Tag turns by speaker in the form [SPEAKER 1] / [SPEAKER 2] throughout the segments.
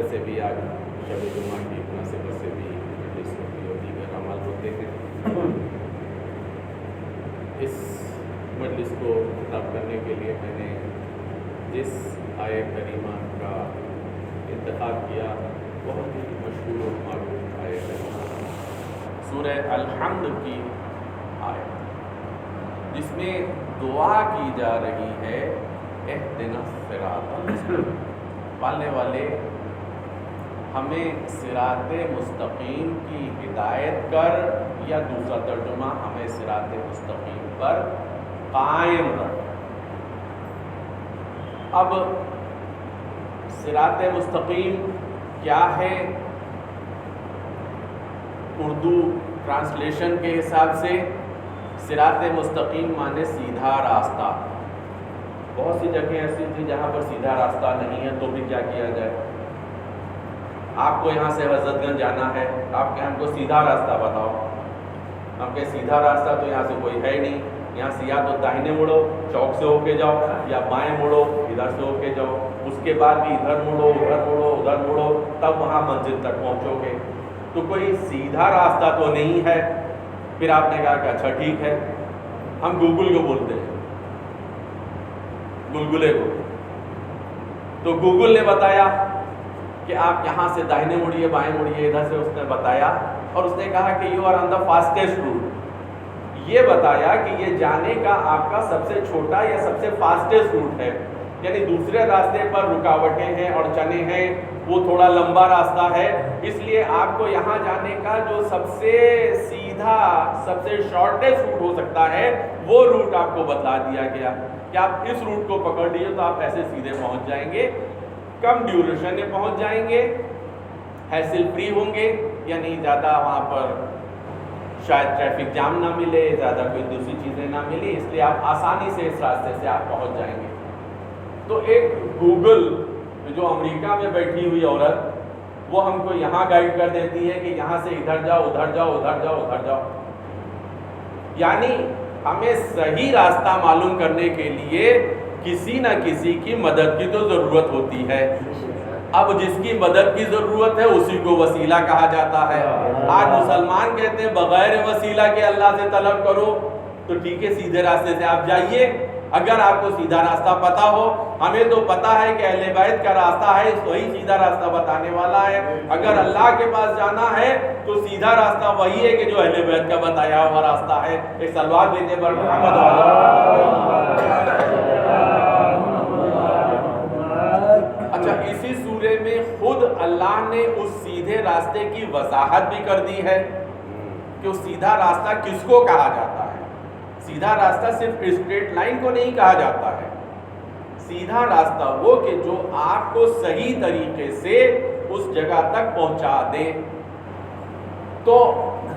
[SPEAKER 1] موقع سے بھی آج شب جمعہ کی مناسبت سے بھی مجلس ہوتی اور دیگر عمل ہوتے ہیں. اس مجلس کو خطاب کرنے کے لیے میں نے جس آیہ کریمہ کا انتخاب کیا بہت ہی مشہور و معروف آیہ کریمہ سورہ الحمد کی آیت، جس میں دعا کی جا رہی ہے اہدنا الصراط المستقیم، والے والے ہمیں صراط مستقیم کی ہدایت کر، یا دوسرا ترجمہ ہمیں صراط مستقیم پر قائم رکھ. اب صراط مستقیم کیا ہے؟ اردو ٹرانسلیشن کے حساب سے صراط مستقیم مانے سیدھا راستہ. بہت سی جگہیں ایسی تھیں جہاں پر سیدھا راستہ نہیں ہے تو بھی کیا کیا جائے؟ آپ کو یہاں سے حضرت گنج جانا ہے، آپ کہ ہم کو سیدھا راستہ بتاؤ. ہم کہ سیدھا راستہ تو یہاں سے کوئی ہے نہیں، یہاں سے یا تو داہنے مڑو چوک سے ہو کے جاؤ، یا بائیں مڑو ادھر سے ہو کے جاؤ، اس کے بعد بھی ادھر مڑو ادھر مڑو ادھر مڑو، تب وہاں مسجد تک پہنچو گے. تو کوئی سیدھا راستہ تو نہیں ہے. پھر آپ نے کہا کہ اچھا ٹھیک ہے، ہم گوگل کو بولتے ہیں، گلگلے کو. تو گوگل نے بتایا کہ آپ یہاں سے داہنے مڑیے بائیں مڑیے، ادھر سے اس نے بتایا، اور اس نے کہا کہ you are on the fastest route. یہ بتایا کہ یہ جانے کا آپ کا سب سے چھوٹا یا سب سے فاسٹیسٹ روٹ ہے، یعنی دوسرے راستے پر رکاوٹیں ہیں اور چنے ہیں، وہ تھوڑا لمبا راستہ ہے، اس لیے آپ کو یہاں جانے کا جو سب سے سیدھا سب سے شارٹیسٹ روٹ ہو سکتا ہے وہ روٹ آپ کو بتا دیا گیا کہ آپ اس روٹ کو پکڑ لیجیے تو آپ ایسے سیدھے پہنچ جائیں گے، کم ڈیوریشن میں پہنچ جائیں گے، ہیسل فری ہوں گے، یعنی زیادہ وہاں پر شاید ٹریفک جام نہ ملے، زیادہ کوئی دوسری چیزیں نہ ملی، اس لیے آپ آسانی سے اس راستے سے آپ پہنچ جائیں گے. تو ایک گوگل جو امریکہ میں بیٹھی ہوئی عورت، وہ ہم کو یہاں گائیڈ کر دیتی ہے کہ یہاں سے ادھر جاؤ ادھر جاؤ ادھر جاؤ ادھر جاؤ. یعنی ہمیں صحیح راستہ معلوم کرنے کے لیے کسی نہ کسی کی مدد کی تو ضرورت ہوتی ہے. اب جس کی مدد کی ضرورت ہے اسی کو وسیلہ کہا جاتا ہے. آج مسلمان کہتے ہیں بغیر وسیلہ کے اللہ سے طلب کرو. تو ٹھیک ہے، سیدھے راستے سے آپ جائیے. اگر آپ کو سیدھا راستہ پتا ہو، ہمیں تو پتا ہے کہ اہل بیت کا راستہ ہے، وہی سیدھا راستہ بتانے والا ہے. اگر اللہ کے پاس جانا ہے تو سیدھا راستہ وہی ہے کہ جو اہل بیت کا بتایا ہوا راستہ ہے. ایک سلوات دیتے پر محمد. اچھا، اسی سورے میں خود اللہ نے اس سیدھے راستے کی وضاحت بھی کر دی ہے کہ وہ سیدھا راستہ کس کو کہا جاتا ہے. سیدھا راستہ صرف اسٹریٹ لائن کو نہیں کہا جاتا ہے. سیدھا راستہ وہ کہ جو آپ کو صحیح طریقے سے اس جگہ تک پہنچا دے. تو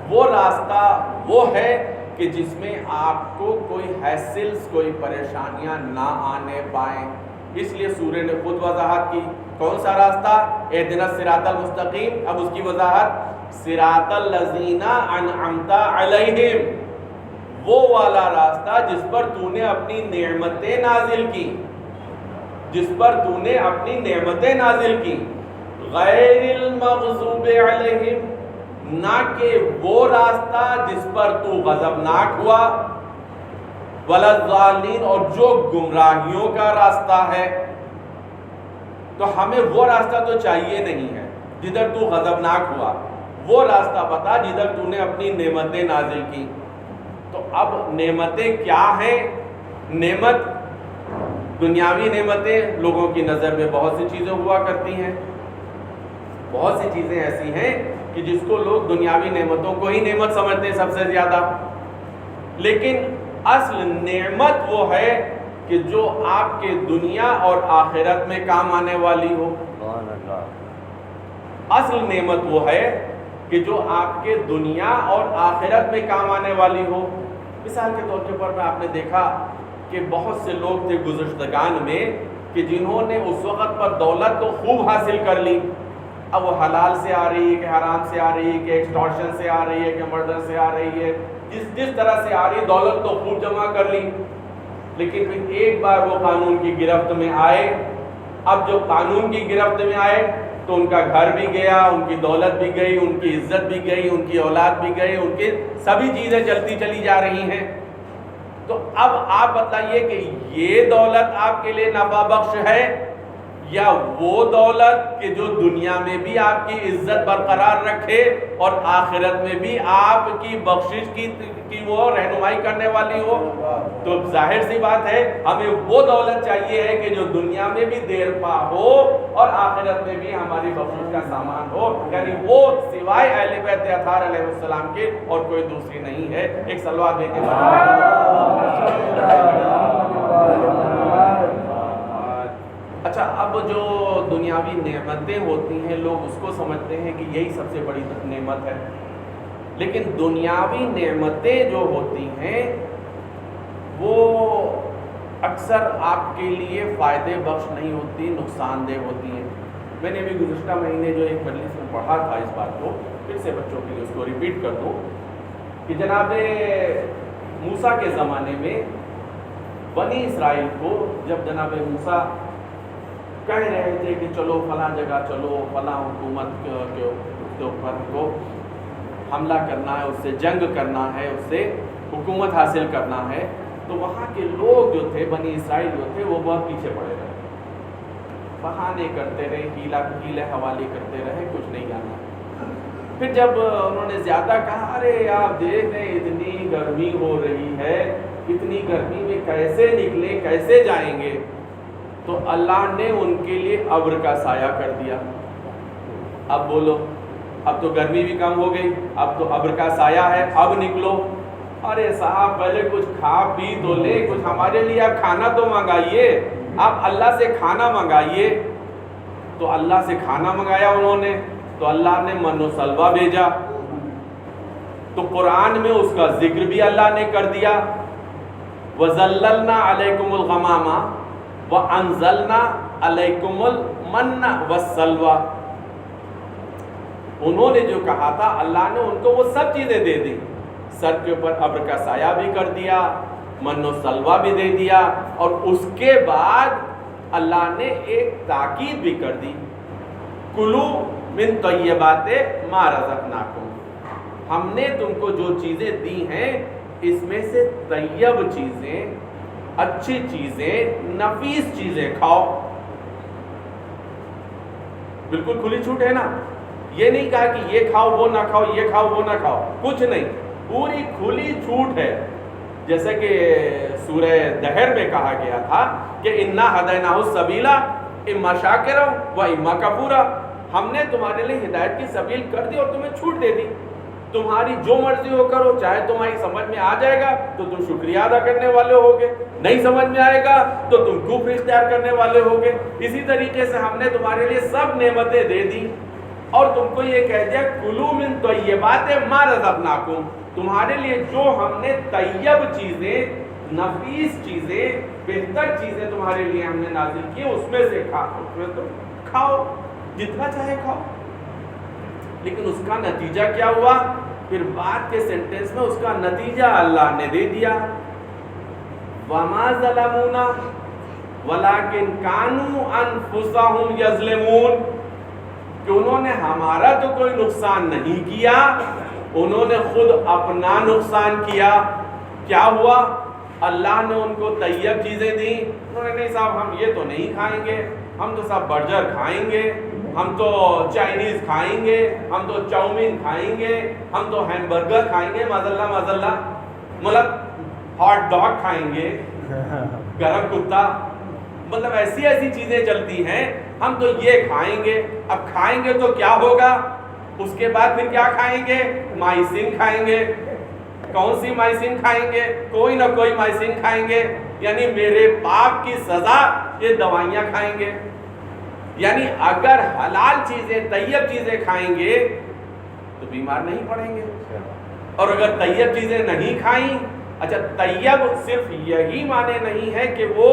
[SPEAKER 1] وہ راستہ وہ ہے کہ جس میں آپ کو کوئی ہیسلز، کوئی پریشانیاں نہ آنے پائیں. اس لیے سورہ نے خود وضاحت کی کون سا راستہ؟ اہدنا الصراط المستقیم. اب اس کی وضاحت، صراط الذین انعمت علیہم، وہ والا راستہ جس پر تو نے اپنی نعمتیں نازل کی، جس پر تو نے اپنی نعمتیں نازل کی. غیر المغضوب علیہم، نہ کہ وہ راستہ جس پر تو غضبناک ہوا، ولا الضالین، اور جو گمراہیوں کا راستہ ہے. تو ہمیں وہ راستہ تو چاہیے نہیں ہے جدھر تو غضبناک ہوا. وہ راستہ بتا جدھر تو نے اپنی نعمتیں نازل کی. تو اب نعمتیں کیا ہیں؟ نعمت، دنیاوی نعمتیں لوگوں کی نظر میں بہت سی چیزیں ہوا کرتی ہیں. بہت سی چیزیں ایسی ہیں کہ جس کو لوگ دنیاوی نعمتوں کو ہی نعمت سمجھتے ہیں سب سے زیادہ. لیکن اصل نعمت وہ ہے کہ جو آپ کے دنیا اور آخرت میں کام آنے والی ہو. اصل نعمت وہ ہے کہ جو آپ کے دنیا اور آخرت میں کام آنے والی ہو. مثال کے طور پر آپ نے دیکھا کہ بہت سے لوگ تھے گزشتگان میں کہ جنہوں نے اس وقت پر دولت تو خوب حاصل کر لی. اب وہ حلال سے آ رہی ہے کہ حرام سے آ رہی ہے کہ ایکسٹورشن سے آ رہی ہے کہ مرڈر سے آ رہی ہے، جس طرح سے آ رہی دولت تو خوب جمع کر لی. لیکن پھر ایک بار وہ قانون کی گرفت میں آئے اب جو قانون کی گرفت میں آئے تو ان کا گھر بھی گیا، ان کی دولت بھی گئی، ان کی عزت بھی گئی، ان کی اولاد بھی گئی، ان کی سبھی چیزیں چلتی چلی جا رہی ہیں۔ تو اب آپ بتائیے کہ یہ دولت آپ کے لیے نفع بخش ہے یا وہ دولت کہ جو دنیا میں بھی آپ کی عزت برقرار رکھے اور آخرت میں بھی آپ کی بخشش کی وہ رہنمائی کرنے والی ہو؟ تو ظاہر سی بات ہے ہمیں وہ دولت چاہیے ہے کہ جو دنیا میں بھی دیر پا ہو اور آخرت میں بھی ہماری بخشش کا سامان ہو، یعنی وہ سوائے اہل بیت اطہار علیہ السلام کے اور کوئی دوسری نہیں ہے۔ ایک صلوات دے کے اچھا، اب جو دنیاوی نعمتیں ہوتی ہیں لوگ اس کو سمجھتے ہیں کہ یہی سب سے بڑی نعمت ہے، لیکن دنیاوی نعمتیں جو ہوتی ہیں وہ اکثر آپ کے لیے فائدے بخش نہیں ہوتی، نقصان دہ ہوتی ہیں۔ میں نے بھی گزشتہ مہینے جو ایک مجلس میں پڑھا تھا اس بات کو، پھر سے بچوں کے لیے اس کو ریپیٹ کر دوں کہ جناب موسیٰ کے زمانے میں بنی اسرائیل کو جب جناب موسیٰ کہہ رہے تھے کہ چلو فلاں جگہ چلو، فلاں حکومت کے اوپر کو حملہ کرنا ہے، اس سے جنگ کرنا ہے، اس سے حکومت حاصل کرنا ہے، تو وہاں کے لوگ جو تھے، بنی اسرائیل جو تھے، وہ بہت پیچھے پڑے رہے، بہانے کرتے رہے، ہیلے حوالے کرتے رہے، کچھ نہیں جانا۔ پھر جب انہوں نے زیادہ کہا ارے آپ دیکھ رہے اتنی گرمی ہو رہی ہے، اتنی گرمی میں کیسے نکلیں، کیسے جائیں گے، تو اللہ نے ان کے لیے ابر کا سایہ کر دیا۔ اب بولو، اب تو گرمی بھی کم ہو گئی، اب تو ابر کا سایہ ہے، اب نکلو۔ ارے صاحب پہلے کچھ کھا پی تو لے، کچھ ہمارے لیے آپ کھانا تو منگائیے، آپ اللہ سے کھانا منگائیے۔ تو اللہ سے کھانا منگایا انہوں نے، تو اللہ نے من و سلوہ بھیجا، تو قرآن میں اس کا ذکر بھی اللہ نے کر دیا، وَظَلَّلْنَا عَلَيْكُمُ الْغَمَامَ وَأَنزَلْنَا عَلَيْكُمُ الْمَنَّ وَالسَّلْوَىٰ۔ انہوں نے جو کہا تھا اللہ نے ان کو وہ سب چیزیں دے دی، سر کے اوپر ابر کا سایہ بھی کر دیا، من و سلوہ بھی دے دیا، اور اس کے بعد اللہ نے ایک تاکید بھی کر دی، کلو من طیبات ما رزقناکم، ہم نے تم کو جو چیزیں دی ہیں اس میں سے طیب چیزیں، اچھی چیزیں، نفیس چیزیں کھاؤ۔ بالکل کھلی چھوٹ ہے نا، یہ نہیں کہا کہ یہ کھاؤ وہ نہ کھاؤ، یہ کھاؤ وہ نہ کھاؤ، کچھ نہیں، پوری کھلی چھوٹ ہے۔ جیسے کہ سورہ دہر میں کہا گیا تھا کہ اِنَّا هَدَيْنَاهُ السَّبِيلَ اِمَّا شَاكِرًا وَإِمَّا كَفُورًا، ہم نے تمہارے لیے ہدایت کی سبیل کر دی اور تمہیں چھوٹ دے دی، تمہاری جو مرضی ہو کرو، چاہے تمہاری سمجھ میں آ جائے گا تو تم شکریہ ادا کرنے والے ہوگے، نہیں سمجھ میں آئے گا تو تم کفر اختیار کرنے والے ہوگے۔ اسی طریقے سے ہم نے تمہارے لیے سب نعمتیں دے دی اور تم کو یہ کہہ دیا کلوا من طیبات ما رزقناکم، تمہارے لیے جو ہم نے طیب چیزیں، نفیس چیزیں، بہتر چیزیں تمہارے لیے ہم نے نازل کی، اس میں سے کھاؤ، جتنا چاہے کھاؤ۔ لیکن اس کا نتیجہ کیا ہوا؟ پھر بعد کے سینٹنس میں اس کا نتیجہ اللہ نے دے دیا، وَمَا ظَلَمُونَا وَلَٰكِنْ كَانُوا أَنفُسَهُمْ يَظْلِمُونَ، کہ انہوں نے ہمارا تو کوئی نقصان نہیں کیا، انہوں نے خود اپنا نقصان کیا۔ کیا ہوا؟ اللہ نے ان کو طیب چیزیں دیں، انہوں نے نہیں صاحب ہم یہ تو نہیں کھائیں گے، ہم تو صاحب برجر کھائیں گے، ہم تو چائنیز کھائیں گے، ہم تو چاؤمین کھائیں گے، ہم تو ہیمبرگر کھائیں گے، مازاللہ مطلب ہاٹ ڈاگ کھائیں گے، گرم کتا، مطلب ایسی ایسی چیزیں چلتی ہیں، ہم تو یہ کھائیں گے۔ اب کھائیں گے تو کیا ہوگا؟ اس کے بعد پھر کیا کھائیں گے؟ مائسین کھائیں گے۔ کون سی مائسین کھائیں گے؟ کوئی نہ کوئی مائسین کھائیں گے، یعنی میرے پاپ کی سزا یہ دوائیاں کھائیں گے۔ یعنی اگر حلال چیزیں، طیب چیزیں کھائیں گے تو بیمار نہیں پڑیں گے، اور اگر طیب چیزیں نہیں کھائیں، اچھا طیب صرف یہی معنی نہیں ہے کہ وہ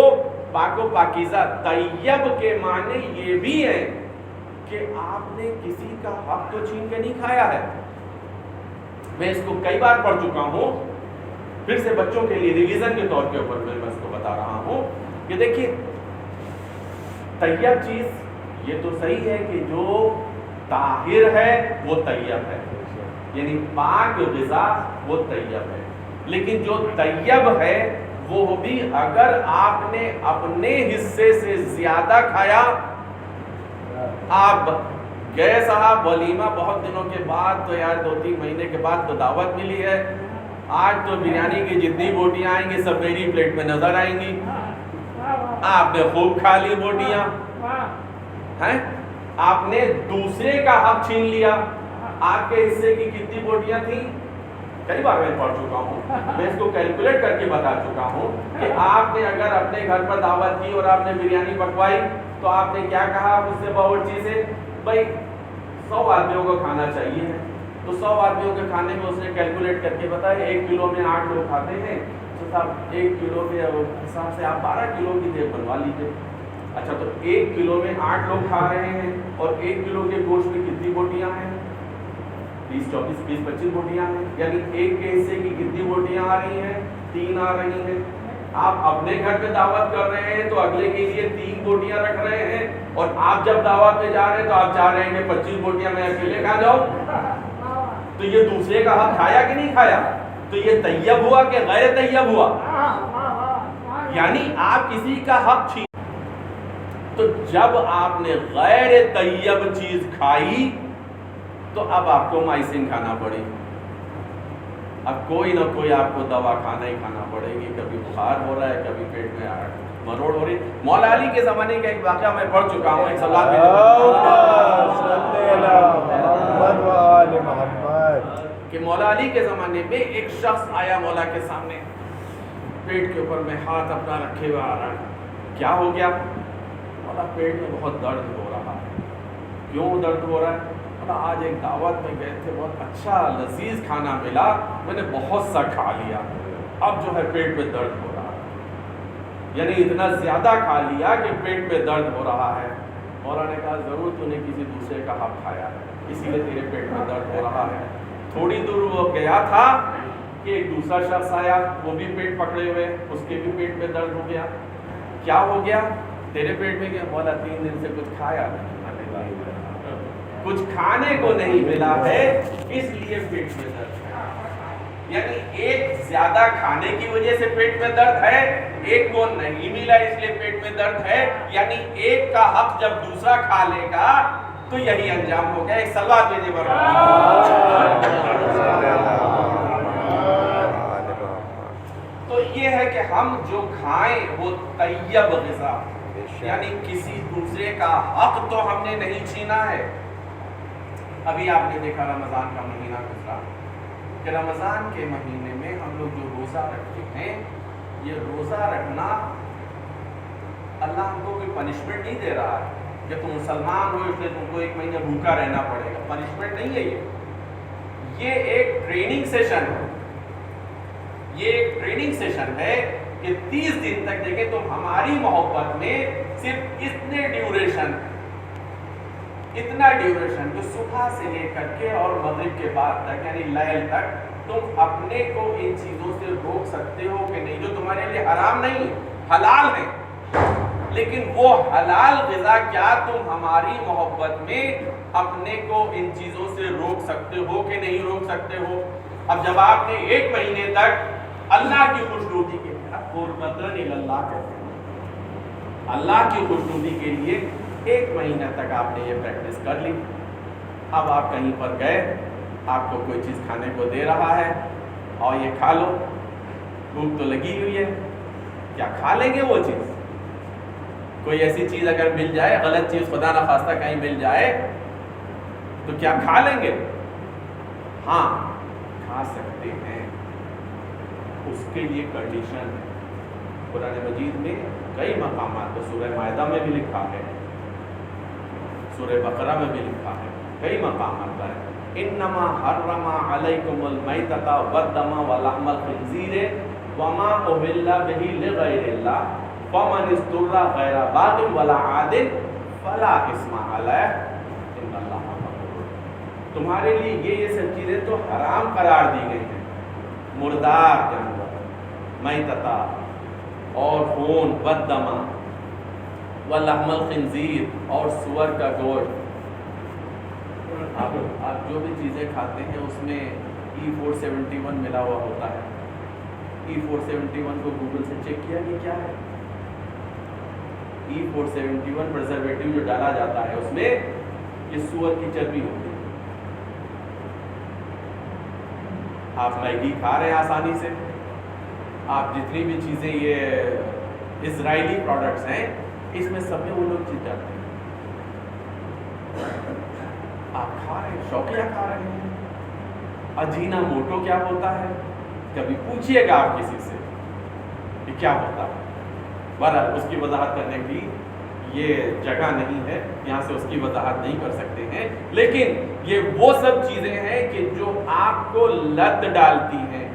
[SPEAKER 1] پاک و پاکیزہ، طیب کے معنی یہ بھی ہے کہ آپ نے کسی کا حق تو چھین کے نہیں کھایا ہے۔ میں اس کو کئی بار پڑھ چکا ہوں، پھر سے بچوں کے لیے ریویژن کے طور کے اوپر میں اس کو بتا رہا ہوں کہ دیکھیے طیب چیز یہ تو صحیح ہے کہ جو طاہر ہے وہ طیب ہے، یعنی پاک غذا وہ طیب ہے، لیکن جو طیب ہے وہ بھی اگر آپ نے اپنے حصے سے زیادہ کھایا، آپ گئے صاحب ولیمہ بہت دنوں کے بعد، تو یار 2-3 مہینے کے بعد تو دعوت ملی ہے، آج تو بریانی کی جتنی بوٹیاں آئیں گی سب میری پلیٹ میں نظر آئیں گی، آپ نے خوب کھا لی بوٹیاں ہیں، آپ نے دوسرے کا حق چھین لیا۔ آپ کے حصے کی کتنی بوٹیاں تھیں؟ کئی بار میں پڑھ چکا ہوں، میں اس کو کیلکولیٹ کر کے بتا چکا ہوں کہ آپ نے اگر اپنے گھر پر دعوت کی اور آپ نے بریانی پکوائی تو آپ نے کیا کہا اس سے باورچی سے، بھائی 100 آدمیوں کو کھانا چاہیے، تو 100 آدمیوں کے کھانے میں اس نے کیلکولیٹ کر کے بتایا 1 کلو میں 8 لوگ کھاتے ہیں، تو صاحب 1 کلو کے حساب سے آپ 12 کلو کی دیگ بنوا لیجیے۔ اچھا تو 1 کلو میں 8 لوگ کھا رہے ہیں اور 1 کلو کے گوشت میں کتنی بوٹیاں ہیں؟ 20-25 بوٹیاں ہیں، یعنی ایک کے حصے کی کتنی بوٹیاں آ رہی ہیں؟ 3 آ رہی ہیں۔ آپ اپنے گھر پہ دعوت کر رہے ہیں تو اگلے کے لیے 3 بوٹیاں رکھ رہے ہیں، اور آپ جب دعوت میں جا رہے ہیں تو آپ چاہ رہے ہیں کہ 25 بوٹیاں میں اکیلے کھا جاؤں، تو یہ دوسرے کا حق کھایا کہ نہیں کھایا؟ تو یہ طیب ہوا کہ غیر طیب ہوا؟ یعنی آپ کسی کا حق چھین، تو جب آپ نے غیر طیب چیز کھائی تو اب آپ کو مائسین کھانا پڑی، اب کوئی نہ کوئی آپ کو دوا کھانا ہی کھانا پڑے گی، کبھی بخار ہو رہا ہے، کبھی پیٹ میں مروڑ ہو رہی۔ مولا علی کے زمانے کا ایک واقعہ میں پڑھ چکا ہوں، ایک سوال کہ مولا علی کے زمانے میں ایک شخص آیا مولا کے سامنے، پیٹ کے اوپر میں ہاتھ اپنا رکھے ہوا آ رہا ہے، کیا ہو گیا؟ مولا پیٹ میں بہت درد ہو رہا ہے۔ کیوں درد ہو رہا ہے؟ مولا آج ایک دعوت میں گئے تھے، بہت اچھا لذیذ کھانا ملا، میں نے بہت سا کھا لیا، اب جو ہے پیٹ میں درد ہو رہا ہے، یعنی اتنا زیادہ کھا لیا کہ پیٹ میں درد ہو رہا ہے۔ مولا نے کہا ضرور تو نے کسی دوسرے کا حق کھایا ہے، اسی لیے تیرے پیٹ میں درد ہو رہا ہے۔ تھوڑی دور وہ گیا تھا کہ ایک دوسرا شخص آیا، وہ بھی پیٹ پکڑے ہوئے، اس کے بھی پیٹ میں درد ہو گیا۔ کیا ہو گیا؟ تیرے پیٹ میں کیا؟ مولا 3 دن سے کچھ کھایا نہیں، کچھ کھانے کو نہیں ملا ہے اس لیے پیٹ میں درد ہے۔ یعنی ایک زیادہ کھانے کی وجہ سے پیٹ میں درد ہے، ایک کو نہیں ملا اس لیے پیٹ میں درد ہے، یعنی ایک کا حق جب دوسرا کھا لے گا تو یہی انجام ہو گیا۔ ایک سلوات بھیجے تو یہ ہے کہ ہم جو کھائیں وہ طیب غذا، یعنی کسی دوسرے کا حق تو ہم نے نہیں چھینا ہے۔ ابھی آپ نے دیکھا رمضان کا مہینہ گزرا کہ رمضان کے مہینے میں ہم لوگ جو روزہ رکھتے ہیں، یہ روزہ رکھنا اللہ ہم کو کوئی پنشمنٹ نہیں دے رہا ہے کہ تم مسلمان ہو اس لیے تم کو 1 مہینہ بھوکا رہنا پڑے گا، پنشمنٹ نہیں ہے یہ ایک ٹریننگ سیشن ہے، یہ ایک ٹریننگ سیشن ہے کہ 30 دن تک دیکھیں تم ہماری محبت میں صرف اتنا ڈیوریشن جو صبح سے لے کر کے اور مغرب کے بعد تک یعنی لیل تک تم اپنے کو ان چیزوں سے روک سکتے ہو کہ نہیں، جو تمہارے لیے حرام نہیں حلال ہے، لیکن وہ حلال غذا کیا تم ہماری محبت میں اپنے کو ان چیزوں سے روک سکتے ہو کہ نہیں روک سکتے ہو؟ اب جب آپ نے 1 مہینے تک اللہ کی خوشنودی کے لیے اللہ کی خوشنودی کے لیے 1 مہینہ تک آپ نے یہ پریکٹس کر لی، اب آپ کہیں پر گئے، آپ کو کوئی چیز کھانے کو دے رہا ہے اور یہ کھا لو، بھوک تو لگی ہوئی ہے، کیا کھا لیں گے وہ چیز؟ کوئی ایسی چیز اگر مل جائے، غلط چیز خدا نخواستہ کہیں مل جائے تو کیا کھا لیں گے؟ ہاں کھا سکتے ہیں، اس کے لیے کنڈیشن ہے۔ قرآن مجید میں کئی مقامات پر، سورہ مائدہ میں بھی لکھا ہے، سورہ بقرہ میں بھی لکھا ہے، کئی مقامات پر انما حرم علیکم المیتۃ والدم ولحم الخنزیر وما اہل به لغیر اللہ فمن اضطر غیر باغ ولا عاد فلا اثم علیہ ان اللہ غفور۔ تمہارے لیے یہ سب چیزیں تو حرام قرار دی گئی ہیں، مردار جانور، میتۃ اور خون، والدم وَلَحْمَ الْخِنْزِيرِ اور سور کا گوشت. آپ جو بھی چیزیں کھاتے ہیں اس میں E471 ملا ہوا ہوتا ہے. E471 کو گوگل سے چیک کیا کہ کیا ہے. E471 پرزرویٹو جو ڈالا جاتا ہے اس میں یہ سور کی چربی ہوتی ہے. آپ میگی کھا رہے ہیں آسانی سے, آپ جتنی بھی چیزیں یہ اسرائیلی پروڈکٹس ہیں اس میں سب میں وہ لوگ چیز ڈالتے ہیں. آپ کھا رہے ہیں, شوقیہ کھا رہے ہیں. اجینا موٹو کیا ہوتا ہے, کبھی پوچھئے گا آپ کسی سے کہ کیا ہوتا ہے. بہرحال اس کی وضاحت کرنے کی یہ جگہ نہیں ہے, یہاں سے اس کی وضاحت نہیں کر سکتے ہیں. لیکن یہ وہ سب چیزیں ہیں کہ جو آپ کو لت ڈالتی ہیں.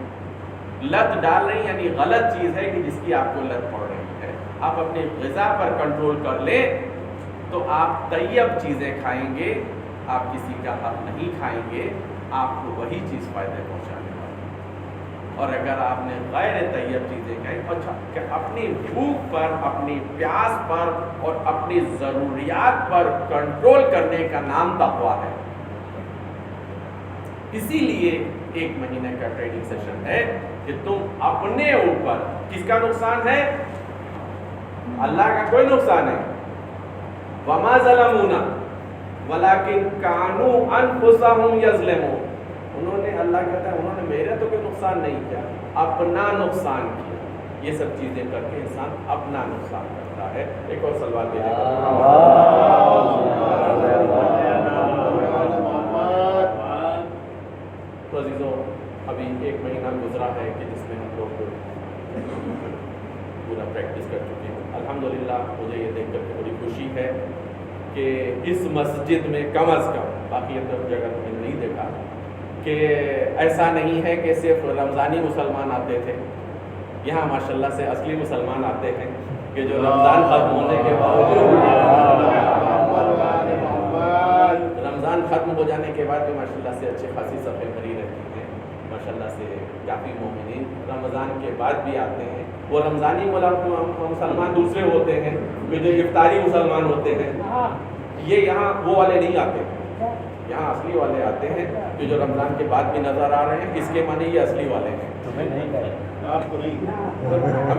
[SPEAKER 1] لت ڈال رہی یعنی غلط چیز ہے کہ جس کی آپ کو لت پڑ رہی ہے. آپ اپنی غذا پر کنٹرول کر لیں تو آپ طیب چیزیں کھائیں گے, آپ کسی کا حق نہیں کھائیں گے, آپ کو وہی چیز فائدے پہنچانے والی ہے. اور اگر آپ نے غیر طیب چیزیں کھائیں, اچھا کہ اپنی بھوک پر, اپنی پیاس پر اور اپنی ضروریات پر کنٹرول کرنے کا نام تقویٰ ہے. اسی لیے 1 مہینے کا ٹریننگ سیشن ہے کہ تم اپنے اوپر, کس کا نقصان ہے؟ اللہ کا کوئی نقصان ہے. وَمَا ظَلَمُونَا وَلَكِنْ كَانُوا أَنفُسَهُمْ يَظْلِمُونَ. انہوں نے, اللہ کہتا ہے انہوں نے میرا تو کوئی نقصان نہیں کیا, اپنا نقصان کیا. یہ سب چیزیں کر کے انسان اپنا نقصان کرتا ہے. ایک اور سوال بھی تو عزیزوں, ابھی 1 مہینہ گزرا ہے کہ جس میں ہم لوگ پورا پریکٹس کر چکے ہیں. الحمدللہ مجھے یہ دیکھ کر کے بڑی خوشی ہے کہ اس مسجد میں کم از کم, باقی ادھر جگہ تو میں نے نہیں دیکھا, کہ ایسا نہیں ہے کہ صرف رمضانی مسلمان آتے تھے. یہاں ماشاءاللہ سے اصلی مسلمان آتے ہیں کہ جو رمضان ختم ہونے کے ختم ہو جانے کے بعد بھی ماشاءاللہ سے اچھے خاصی صفحے بھری رہتی ہیں. ماشاءاللہ سے کافی مومنین رمضان کے بعد بھی آتے ہیں. وہ رمضانی مسلمان دوسرے ہوتے ہیں کہ جو افطاری مسلمان ہوتے ہیں, یہ یہاں وہ والے نہیں آتے ہیں. یہاں اصلی والے آتے ہیں کہ جو رمضان کے بعد بھی نظر آ رہے ہیں. اس کے معنی یہ اصلی والے ہیں. ہم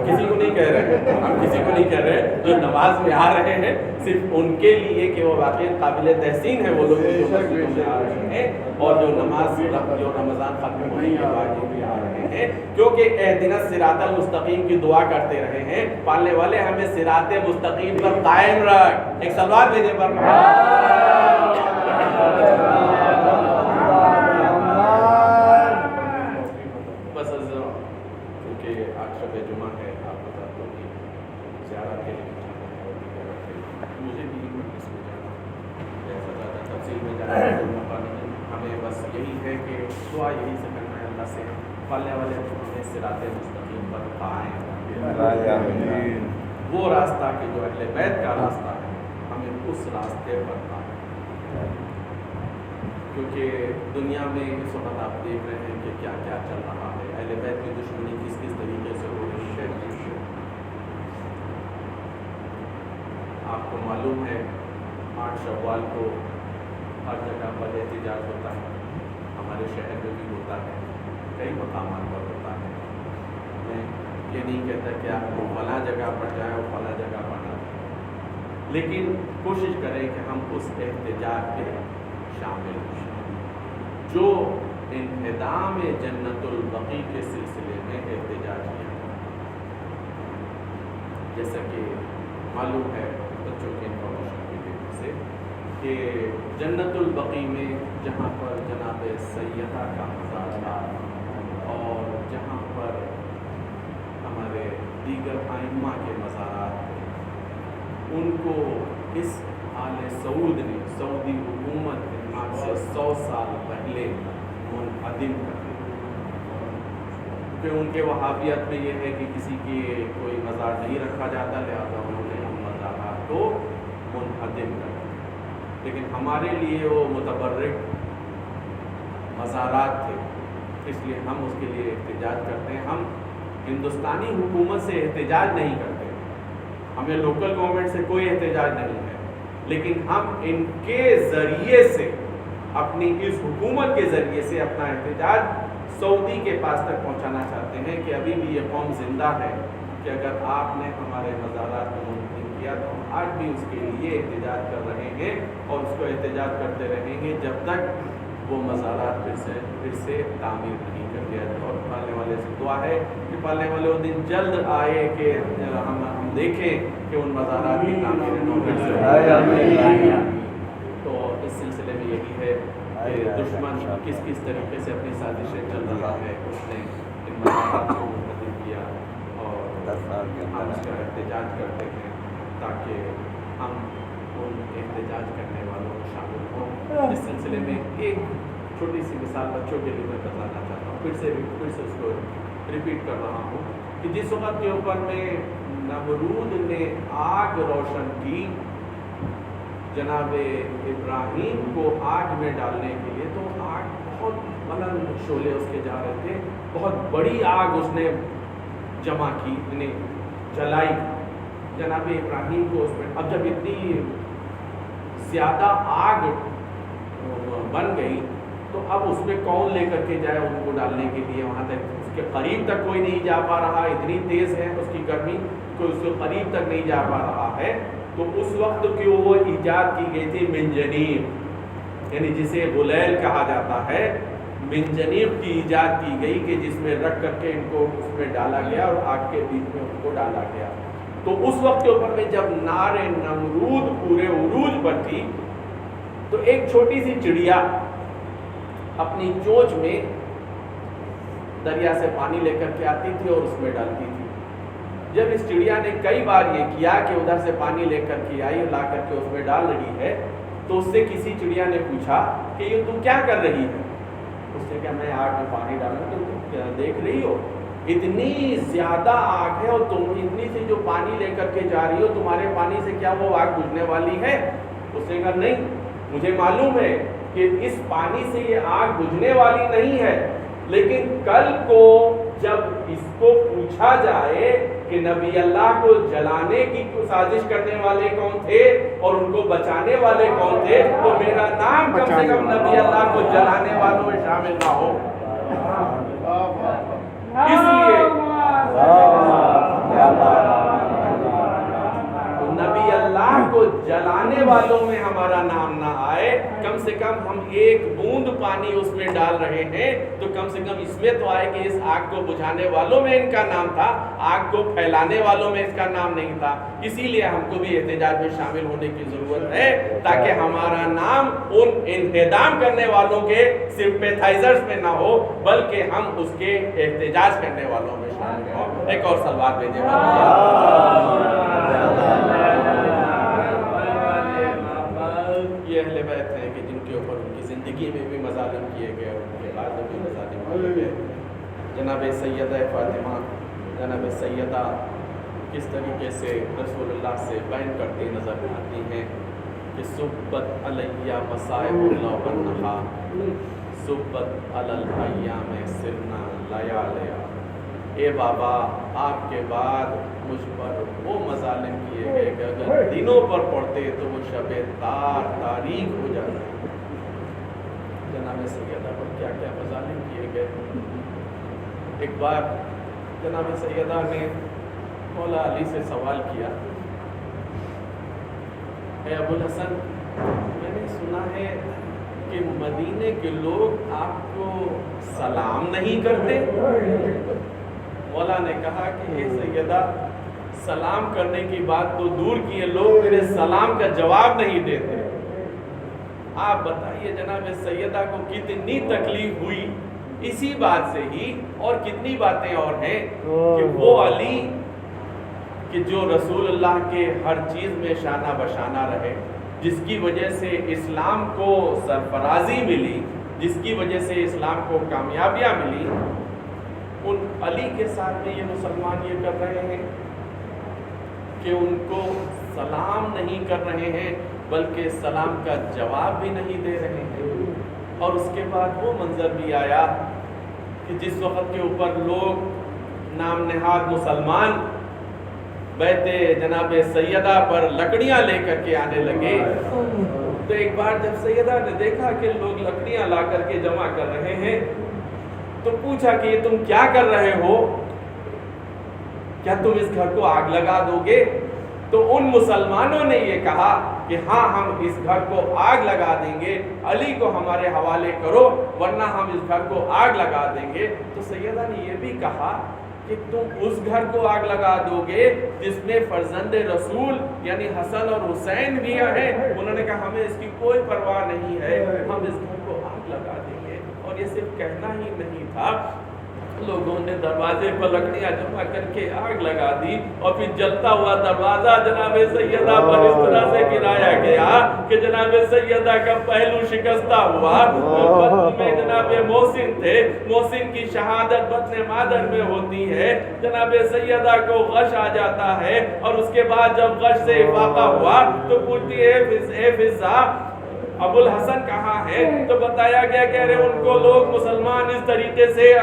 [SPEAKER 1] کسی کو نہیں کہہ رہے ہیں, ہم کسی کو نہیں کہہ رہے ہیں. جو نماز میں آ رہے ہیں صرف ان کے لیے کہ وہ واقعی قابل تحسین ہے وہ لوگ جو مسجدوں میں آ رہے ہیں, اور جو نماز جو رمضان ختم ہونے کے بعد بھی آ رہے ہیں, کیونکہ اہدنا الصراط المستقیم کی دعا کرتے رہے ہیں. پالنے والے ہمیں صراط مستقیم پر قائم رکھ. ایک سلوات بھیجے پر بس کیونکہ آج شب جمعہ ہے, آپ بتا دو کہ زیارت کے لیے مجھے بھی اس میں جانا, ایسا زیادہ تفصیل میں جانا موقع نہیں. ہمیں بس یہی ہے کہ دعا یہی سے کرنا ہے اللہ سے, پالنے والے ہمیں صراط مستقیم پر قائم, وہ راستہ کہ جو اہل بیت کا راستہ ہے ہمیں اس راستے پر قائم. کیونکہ دنیا میں اس وقت آپ دیکھ رہے ہیں کہ کیا کیا چل رہا ہے. اہل بیت کی دشمنی کس کس طریقے سے ہو رہی ہے. آپ کو معلوم ہے 8 شوال کو ہر جگہ پر احتجاج ہوتا ہے. ہمارے شہر میں بھی ہوتا ہے, کئی مقامات پر ہوتا ہے. میں یہ نہیں کہتا کہ آپ کو فلاں جگہ پر جائیں اور فلاں جگہ پر نہ جائیں, لیکن کوشش کریں کہ ہم اس احتجاج پہ شامل ہوں جو انہدام جنت البقیع کے سلسلے میں احتجاج کیا. جیسا کہ معلوم ہے بچوں کی انفارمیشن کی وجہ سے کہ جنت البقیع میں جہاں پر جناب سیدہ کا مزار تھا اور جہاں پر ہمارے دیگر ائمہ کے مزارات تھے, ان کو اس آل سعود نے, سعودی حکومت نے آج سے 100 سال پہلے منہدم کر دیا. کہ ان کے وہابیت میں یہ ہے کہ کسی کی کوئی مزار نہیں رکھا جاتا, لہذا انہوں نے ان مزارات کو منہدم کر دیا. لیکن ہمارے لیے وہ متبرک مزارات تھے, اس لیے ہم اس کے لیے احتجاج کرتے ہیں. ہم ہندوستانی حکومت سے احتجاج نہیں کرتے, ہمیں لوکل گورنمنٹ سے کوئی احتجاج نہیں ہے، لیکن ہم ان کے ذریعے سے، اپنی اس حکومت کے ذریعے سے اپنا احتجاج سعودی کے پاس تک پہنچانا چاہتے ہیں کہ ابھی بھی یہ قوم زندہ ہے، کہ اگر آپ نے ہمارے مزارات کو منتقل کیا تو ہم آج بھی اس کے لیے احتجاج کر رہے ہیں اور اس کو احتجاج کرتے رہیں گے جب تک وہ مزارات پھر سے تعمیر نہیں کر دیا جائے۔ اور پالنے والے سے دعا ہے کہ پالنے والے وہ دن جلد آئے کہ ہم دیکھیں کہ ان مزارات کی تعمیر پھر سے۔ تو اس سلسلے میں یہی ہے کہ دشمن کس کس طریقے سے اپنی سازشیں چل رہا ہے، اس نے ان مزارات کو منتقل کیا اور ہم اس کا احتجاج کرتے ہیں تاکہ ہم ان احتجاج کرنے والوں کو شامل ہوں۔ اس سلسلے میں ایک چھوٹی سی مثال بچوں کے لیے میں بتانا چاہتا ہوں، پھر سے اس کو ریپیٹ کر رہا ہوں کہ جس وقت کے اوپر میں نمرود نے آگ روشن کی جناب ابراہیم کو آگ میں ڈالنے کے لیے، تو آگ بہت بلند شعلے اس کے جا رہے تھے، بہت بڑی آگ اس نے جمع کی، یعنی جلائی جناب ابراہیم کو اس میں۔ اب جب اتنی زیادہ آگ بن گئی تو اب اس میں کون لے کر کے جائے ان کو ڈالنے کے لیے، وہاں تک اس کے قریب تک کوئی نہیں جا پا رہا، اتنی تیز ہے اس کی گرمی، کوئی اس کے قریب تک نہیں جا پا رہا ہے۔ تو اس وقت کی وہ ایجاد کی گئی تھی منجنیق، یعنی جسے غلیل کہا جاتا ہے، منجنیق کی ایجاد کی گئی کہ جس میں رکھ کر کے ان کو اس میں ڈالا گیا اور آگ کے بیچ میں ان کو ڈالا گیا۔ تو اس وقت کے اوپر میں جب نار نمرود پورے عروج پر تھی تو ایک چھوٹی سی چڑیا اپنی چونچ میں دریا سے پانی لے کر کے آتی تھی اور اس میں ڈالتی تھی۔ جب اس چڑیا نے کئی بار یہ کیا کہ ادھر سے پانی لے کر کے آئی اور لا کر کے اس میں ڈال رہی ہے، تو اس سے کسی چڑیا نے پوچھا کہ یہ تم کیا کر رہی ہے؟ اس نے کہا میں آگ میں پانی ڈالوں، تم دیکھ رہی ہو اتنی زیادہ آگ ہے اور تم اتنی سی جو پانی لے کر کے جا رہی ہو، تمہارے پانی سے کیا وہ آگ بجھنے والی ہے؟ اس نے کہا نہیں، مجھے معلوم ہے کہ اس پانی سے یہ آگ بجھنے والی نہیں ہے، لیکن کل کو جب اس کو پوچھا جائے کہ نبی اللہ کو جلانے کی سازش کرنے والے کون تھے اور ان کو بچانے والے کون تھے، تو میرا نام کم سے کم نبی اللہ کو جلانے والوں میں شامل نہ ہو۔ اس لیے نبی اللہ کو جلانے والوں میں ہمارا نام نہ آئے، کم سے کم ہم ایک بوند پانی اس میں ڈال رہے ہیں تو کم سے کم اس میں تو آئے کہ اس آگ کو بجھانے والوں میں ان کا نام تھا، آگ کو پھیلانے والوں میں اس کا نام نہیں تھا۔ اسی لیے ہم کو بھی احتجاج میں شامل ہونے کی ضرورت ہے تاکہ ہمارا نام ان انہدام کرنے والوں کے سمپیتھائزرز میں نہ ہو، بلکہ ہم اس کے احتجاج کرنے والوں میں شامل ہوں۔ ایک اور سلوات بھیجیں۔ یہ اہل بیت ہیں کہ جن کے اوپر ان کی زندگی میں بھی مظالم کیے گئے اور ان کے بعد میں بھی مظالم کیے گئے۔ جناب سیدہ فاطمہ، جناب سیدہ کس طریقے سے رسول اللہ سے بیان کرتی نظر آتی ہیں کہ صبت علیہ مصائب اللہ ونہا، صبت علی الایام سرنا لیالیا۔ اے بابا، آپ کے بعد مجھ پر وہ مظالم کیے گئے کہ اگر دنوں پر پڑھتے تو وہ شب تاریک ہو جاتے۔ جناب سیدہ پر کیا کیا مظالم کیے گئے۔ ایک بار جناب سیدہ نے مولا علی سے سوال کیا، اے ابو الحسن، میں نے سنا ہے کہ مدینے کے لوگ آپ کو سلام نہیں کرتے۔ مولا نے کہا کہ اے سیدہ، سلام کرنے کی بات تو دور کی ہے، لوگ میرے سلام کا جواب نہیں دیتے۔ آپ بتائیے جناب سیدہ کو کتنی تکلیف ہوئی اسی بات سے ہی، اور کتنی باتیں اور ہیں کہ وہ علی کہ جو رسول اللہ کے ہر چیز میں شانہ بشانہ رہے، جس کی وجہ سے اسلام کو سرفرازی ملی، جس کی وجہ سے اسلام کو کامیابیاں ملی، ان علی کے ساتھ میں یہ مسلمان یہ کر رہے ہیں کہ ان کو سلام نہیں کر رہے ہیں بلکہ سلام کا جواب بھی نہیں دے رہے ہیں۔ اور اس کے بعد وہ منظر بھی آیا کہ جس وقت کے اوپر لوگ نام نہاد مسلمان بیت جناب سیدہ پر لکڑیاں لے کر کے آنے لگے. تو ایک بار جب سیدہ نے دیکھا کہ لوگ لکڑیاں لا کر کے جمع کر رہے ہیں تو پوچھا کہ یہ تم کیا کر رہے ہو, کیا تم اس گھر کو آگ لگا دو گے؟ تو ان مسلمانوں نے یہ کہا کہ ہاں ہم اس گھر کو آگ لگا دیں گے, علی کو ہمارے حوالے کرو ورنہ ہم اس گھر کو آگ لگا دیں گے. تو سیدہ نے یہ بھی کہا کہ تم اس گھر کو آگ لگا دو گے جس میں فرزند رسول یعنی حسن اور حسین بھی ہیں. انہوں نے کہا ہمیں اس کی کوئی پرواہ نہیں ہے, ہم اس گھر کو آگ لگا دیں گے. اور یہ صرف کہنا ہی نہیں تھا, لوگوں نے دروازے پر لکڑیاں جمع کر کے آگ لگا دی اور پھر جلتا ہوا دروازہ جناب سیدہ پر اس طرح سے گرایا گیا کہ جناب سیدہ کا پہلو شکستہ ہوا. بطن میں جناب محسن تھے, محسن کی شہادت بطن مادر میں ہوتی ہے. جناب سیدہ کو غش آ جاتا ہے اور اس کے بعد جب غش سے افاقہ ہوا تو پوچھتی ہے فضا ابو الحسن کہاں ہے؟ تو بتایا گیا کہ ارے ان کو لوگ مسلمان اس طریقے سے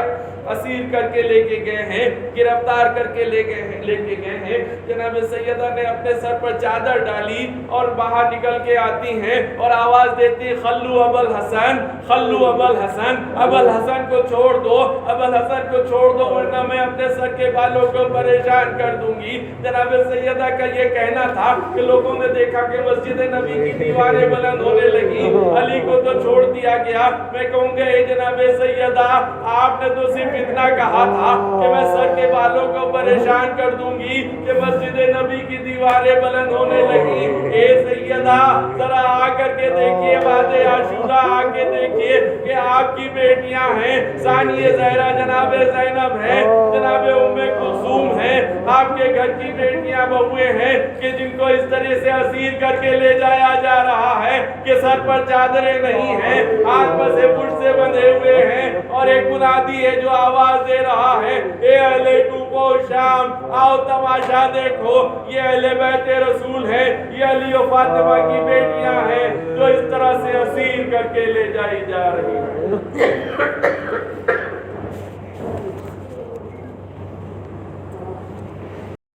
[SPEAKER 1] اسیر کر کے لے کے گئے ہیں, گرفتار کر کے لے کے گئے ہیں. جناب سیدہ نے اپنے سر پر چادر ڈالی اور باہر نکل کے آتی ہیں اور آواز دیتی خلو ابو الحسن, خلو ابو الحسن, ابو الحسن کو چھوڑ دو, ابو الحسن کو چھوڑ دو ورنہ میں اپنے سر کے بالوں کو پریشان کر دوں گی. جناب سیدہ کا یہ کہنا تھا کہ لوگوں نے دیکھا کہ مسجد نبی کی دیواریں بلند ہونے لگی, علی کو تو چھوڑ دیا گیا. میں کہوں گا اے جناب سیدہ آپ نے تو صرف اتنا کہا تھا کہ میں سر کے بالوں کو پریشان کر دوں گی کہ مسجد نبی کی دیواریں بلند ہونے لگی. اے سیدہ ذرا آ کر کے دیکھیے وعدِ عاشورہ, آ کے دیکھیے کہ آپ کی بیٹیاں ہیں, ثانیہ زہرا جناب زینب ہے, جناب ام کلثوم ہے, آپ کے گھر کی بیٹیاں بہویں ہیں کہ جن کو اس طرح سے اسیر کر کے لے جایا جا رہا ہے کہ سر پر چادریں نہیں ہیں, ہاتھ میں سے پشت سے بندھے ہوئے ہیں اور ایک منادی ہے جو آواز دے رہا ہے اے اہل کوفہ و شام آؤ تماشا دیکھو, یہ اہل بیت رسول ہے, یہ علی و فاطمہ کی بیٹیاں ہیں جو اس طرح سے اسیر کر کے لے جائی جا رہی ہیں.